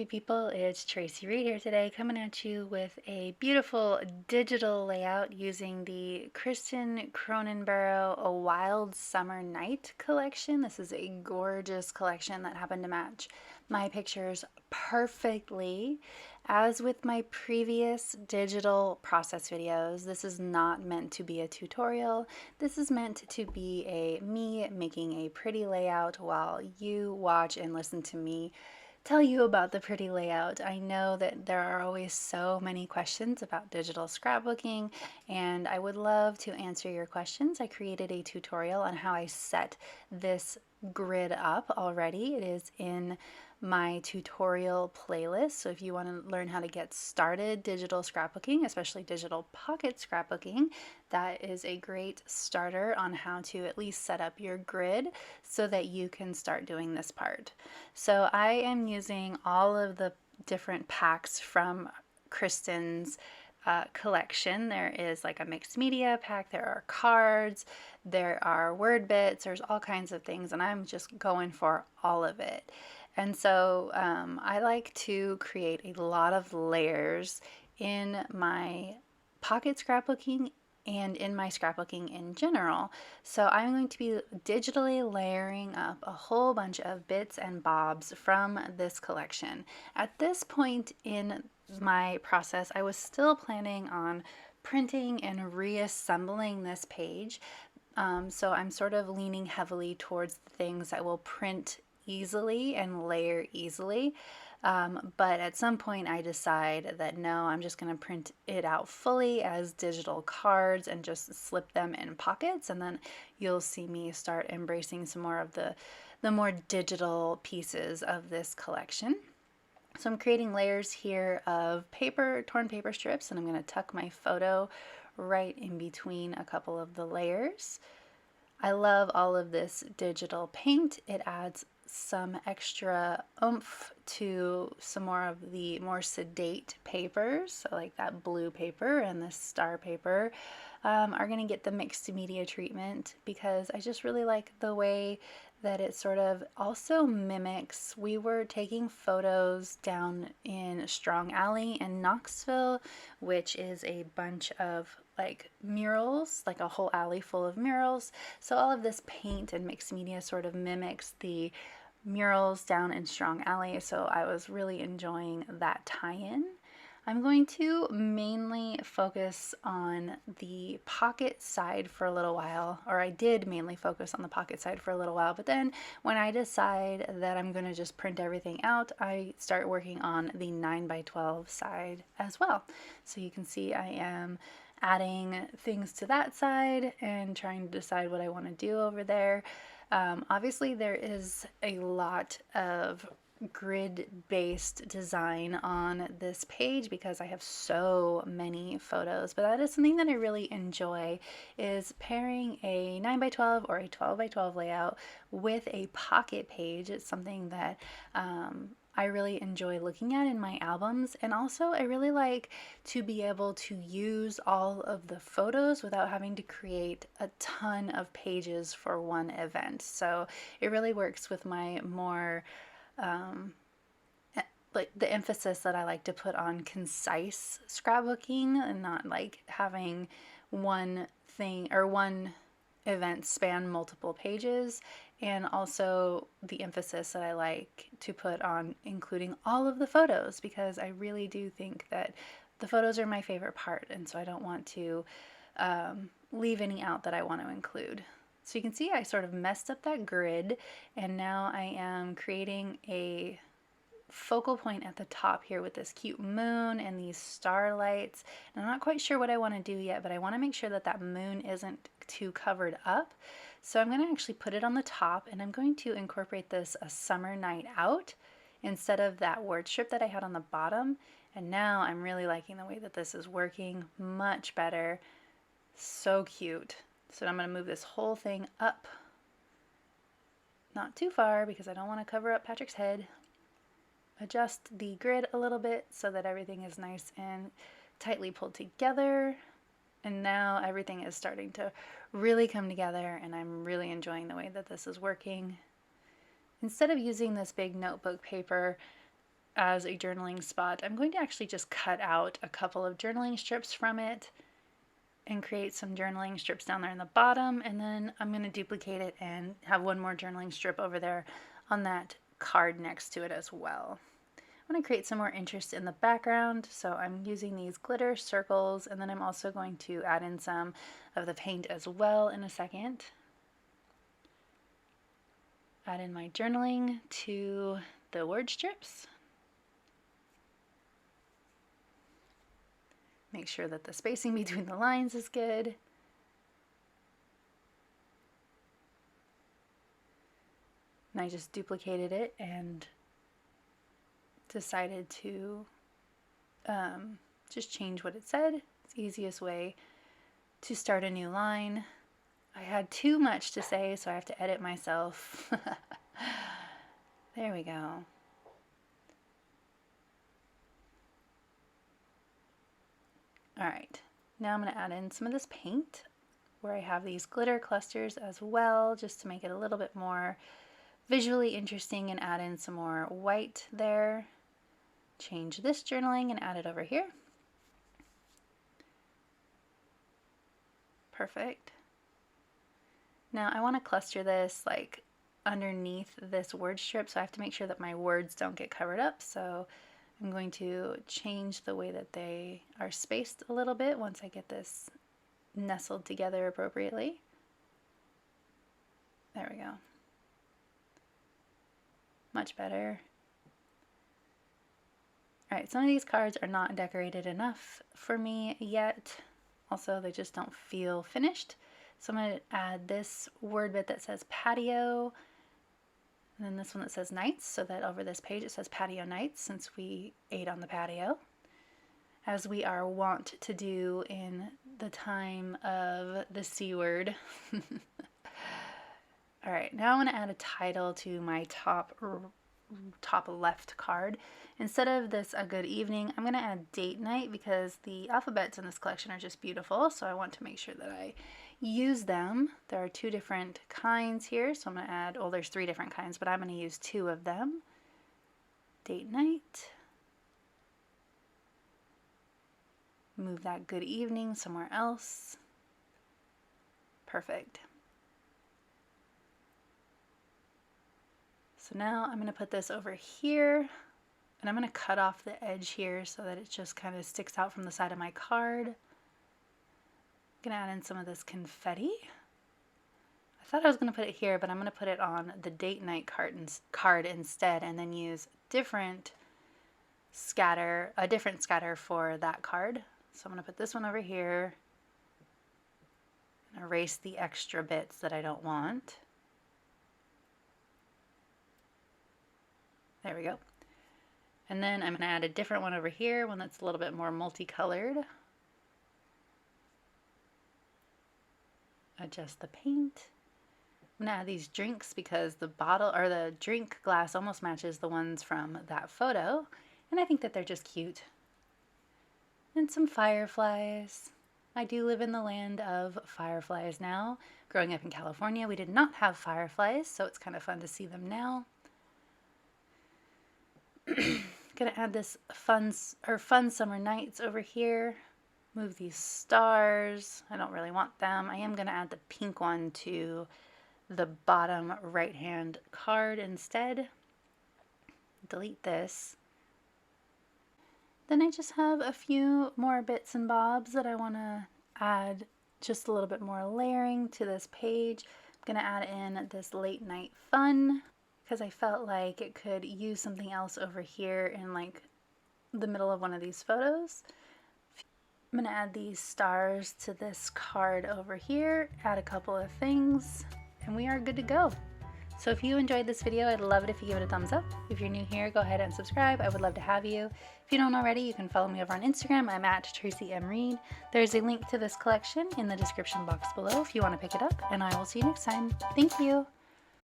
happy people? It's Tracy Reed here today, coming at you with a beautiful digital layout using the Kristin Cronenborough A Wild Summer Night collection. This is a gorgeous collection that happened to match my pictures perfectly. As with my previous digital process videos, this is not meant to be a tutorial. This is meant to be me making a pretty layout while you watch and listen to me tell you about the pretty layout. I know that there are always so many questions about digital scrapbooking, and I would love to answer your questions. I created a tutorial on how I set this grid up already. It is in my tutorial playlist. So if you want to learn how to get started digital scrapbooking, especially digital pocket scrapbooking, that is a great starter on how to at least set up your grid so that you can start doing this part. So I am using all of the different packs from Kristin's collection. There is like a mixed media pack, there are cards, there are word bits, there's all kinds of things, and I'm just going for all of it. And so I like to create a lot of layers in my pocket scrapbooking and in my scrapbooking in general. So I'm going to be digitally layering up a whole bunch of bits and bobs from this collection. At this point in my process, I was still planning on printing and reassembling this page. So I'm sort of leaning heavily towards the things that will print easily and layer easily. But at some point I decide that no, I'm just going to print it out fully as digital cards and just slip them in pockets, and then you'll see me start embracing some more of the more digital pieces of this collection. So I'm creating layers here of paper, torn paper strips, and I'm going to tuck my photo right in between a couple of the layers. I love all of this digital paint. It adds some extra oomph to some more of the more sedate papers, so like that blue paper and the star paper are going to get the mixed media treatment because I just really like the way that it sort of also mimics. We were taking photos down in Strong Alley in Knoxville, which is a bunch of like murals, like a whole alley full of murals. So all of this paint and mixed media sort of mimics the murals down in Strong Alley, so I was really enjoying that tie-in. I'm going to mainly focus on the pocket side for a little while, or I did mainly focus on the pocket side for a little while, but then when I decide that I'm going to just print everything out, I start working on the 9x12 side as well. So you can see I am adding things to that side and trying to decide what I want to do over there. Obviously there is a lot of grid-based design on this page because I have so many photos, but that is something that I really enjoy, is pairing a 9x12 or a 12x12 layout with a pocket page. It's something that I really enjoy looking at in my albums, and also I really like to be able to use all of the photos without having to create a ton of pages for one event. So it really works with my more like the emphasis that I like to put on concise scrapbooking and not like having one thing or one event span multiple pages, and also the emphasis that I like to put on including all of the photos because I really do think that the photos are my favorite part, and so I don't want to leave any out that I want to include. So you can see I sort of messed up that grid, and now I am creating a focal point at the top here with this cute moon and these starlights. And I'm not quite sure what I want to do yet, but I want to make sure that that moon isn't too covered up. So I'm going to actually put it on the top, and I'm going to incorporate this a summer night out instead of that word strip that I had on the bottom. And now I'm really liking the way that this is working much better. So cute. So I'm going to move this whole thing up, not too far because I don't want to cover up Patrick's head. Adjust the grid a little bit so that everything is nice and tightly pulled together. And now everything is starting to really come together, and I'm really enjoying the way that this is working. Instead of using this big notebook paper, as a journaling spot, I'm going to actually just cut out a couple of journaling strips from it and create some journaling strips down there in the bottom, and then I'm going to duplicate it and have one more journaling strip over there on that card next to it as well. I want to create some more interest in the background, so I'm using these glitter circles, and then I'm also going to add in some of the paint as well in a second. Add in my journaling to the word strips. Make sure that the spacing between the lines is good. And I just duplicated it and decided to just change what it said. It's the easiest way to start a new line. I had too much to say, so I have to edit myself. There we go. All right, now I'm going to add in some of this paint where I have these glitter clusters as well, just to make it a little bit more visually interesting, and add in some more white there. Change this journaling and add it over here. Perfect. Now I want to cluster this like underneath this word strip, so I have to make sure that my words don't get covered up. So I'm going to change the way that they are spaced a little bit once I get this nestled together appropriately. There we go. Much better. All right, some of these cards are not decorated enough for me yet. Also, they just don't feel finished. So I'm going to add this word bit that says patio, and then this one that says nights, so that over this page it says patio nights, since we ate on the patio, as we are wont to do in the time of the C word. All right, now I want to add a title to my top left card. Instead of this a good evening, I'm going to add date night, because the alphabets in this collection are just beautiful, so I want to make sure that I use them. There are two different kinds here, so I'm going to add, well, there's three different kinds, but I'm going to use two of them. Date night. Move that good evening somewhere else. Perfect. So now I'm going to put this over here, and I'm going to cut off the edge here so that it just kind of sticks out from the side of my card. I'm going to add in some of this confetti. I thought I was going to put it here, but I'm going to put it on the date night card instead, and then use a different scatter for that card. So I'm going to put this one over here and erase the extra bits that I don't want. There we go. And then I'm going to add a different one over here, one that's a little bit more multicolored. Adjust the paint. I'm going to add these drinks because the bottle or the drink glass almost matches the ones from that photo, and I think that they're just cute. And some fireflies. I do live in the land of fireflies now. Growing up in California, we did not have fireflies, so it's kind of fun to see them now. Gonna add this fun summer nights over here. Move these stars. I don't really want them. I am gonna add the pink one to the bottom right hand card instead. Delete this. Then I just have a few more bits and bobs that I want to add just a little bit more layering to this page. I'm going to add in this late night fun, because I felt like it could use something else over here in like the middle of one of these photos. I'm going to add these stars to this card over here, add a couple of things, and we are good to go. So if you enjoyed this video, I'd love it if you give it a thumbs up. If you're new here, go ahead and subscribe. I would love to have you. If you don't already, you can follow me over on Instagram. I'm at Tracy M. Reed. There's a link to this collection in the description box below if you want to pick it up, and I will see you next time. Thank you.